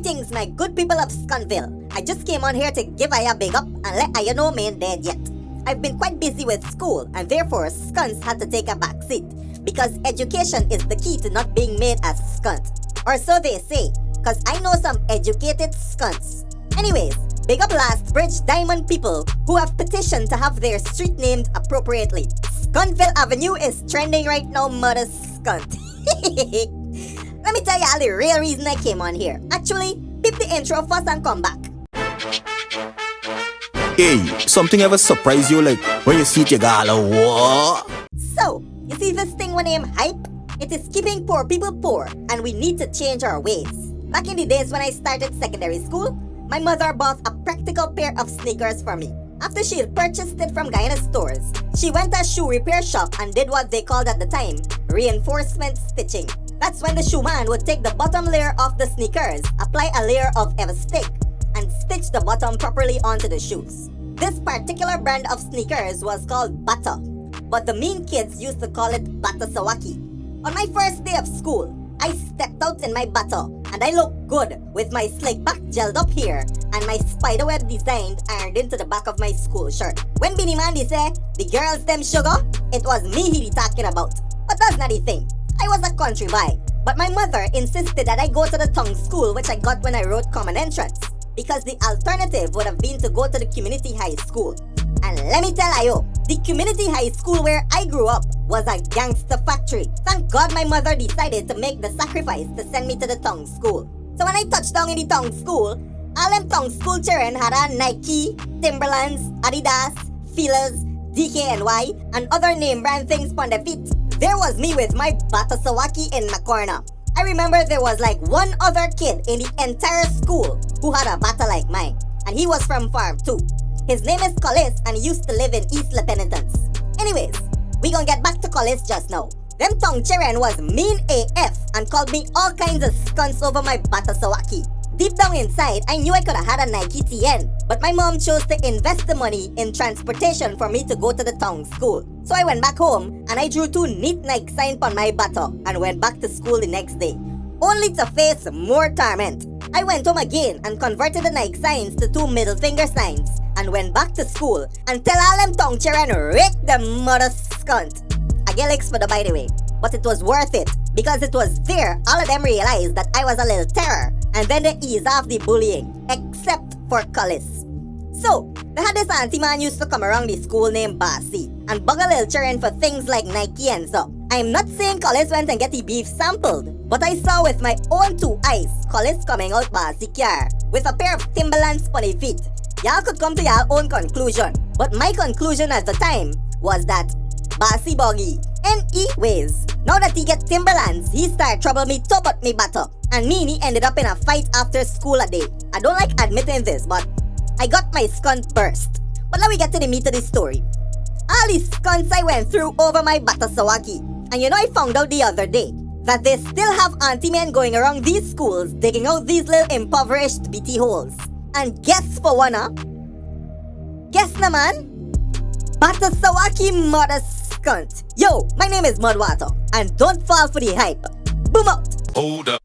Greetings, my good people of Scunville. I just came on here to give a big up and let I know me ain't dead yet. I've been quite busy with school and therefore skunts had to take a back seat because education is the key to not being made a skunt. Or so they say, cause I know some educated skunts. Anyways, big up Last Bridge Diamond people who have petitioned to have their street named appropriately. Scunville Avenue is trending right now, mother skunt. Let me tell you all the real reason I came on here. Actually, peep the intro first and come back. Hey, something ever surprise you like when you see it you go what? So, you see this thing we name hype? It is keeping poor people poor and we need to change our ways. Back in the days when I started secondary school, my mother bought a practical pair of sneakers for me. After she had purchased it from Guyana stores, she went to a shoe repair shop and did what they called at the time reinforcement stitching. That's when the shoe man would take the bottom layer of the sneakers, apply a layer of Everstick, and stitch the bottom properly onto the shoes. This particular brand of sneakers was called Bata, but the mean kids used to call it Bata Sawaki. On my first day of school, I stepped out in my Bata, and I looked good with my slick back gelled up hair and my spiderweb design ironed into the back of my school shirt. When Beanie Mandy say, the girls them sugar, it was me he talking about. But that's not the thing. I was a country boy, but my mother insisted that I go to the tongue school which I got when I wrote common entrance, because the alternative would have been to go to the community high school. And let me tell you, the community high school where I grew up was a gangster factory. Thank God my mother decided to make the sacrifice to send me to the tongue school. So when I touched down in the tongue school, all them tongue school children had a Nike, Timberlands, Adidas, Feelers, DKNY, and other name brand things on their feet. There was me with my Bata Sawaki in the corner. I remember there was like one other kid in the entire school who had a bata like mine, and he was from farm too. His name is Collis and he used to live in East La Penitence. Anyways, we gonna get back to Collis just now. Them tongue children was mean AF and called me all kinds of skunts over my Bata Sawaki. Deep down inside, I knew I could have had a Nike TN, but my mom chose to invest the money in transportation for me to go to the tongue school. So I went back home and I drew two neat Nike signs on my bata and went back to school the next day, only to face more torment. I went home again and converted the Nike signs to two middle finger signs and went back to school and tell all them tongue children rake the mother skunt. I get licks for the by the way, but it was worth it because it was there all of them realized that I was a little terror and then they eased off the bullying, except for Collis. So, they had this auntie man used to come around the school named Barcy and bug a little children for things like Nike and so. I'm not saying Collis went and get the beef sampled, but I saw with my own two eyes Collis coming out Barcy car with a pair of Timberlands on his feet. Y'all could come to your own conclusion, but my conclusion at the time was that Barcy boggy. Anyways, now that he get Timberlands, he start trouble me top at me butter. And me and he ended up in a fight after school a day. I don't like admitting this, but I got my skunt burst. But now we get to the meat of the story. All these skunts I went through over my Bata Sawaki. And you know I found out the other day that they still have auntie men going around these schools digging out these little impoverished BT holes. And guess for one, guess na man? Bata Sawaki mother skunt. Yo, my name is Mudwata, and don't fall for the hype. Boom out! Hold up.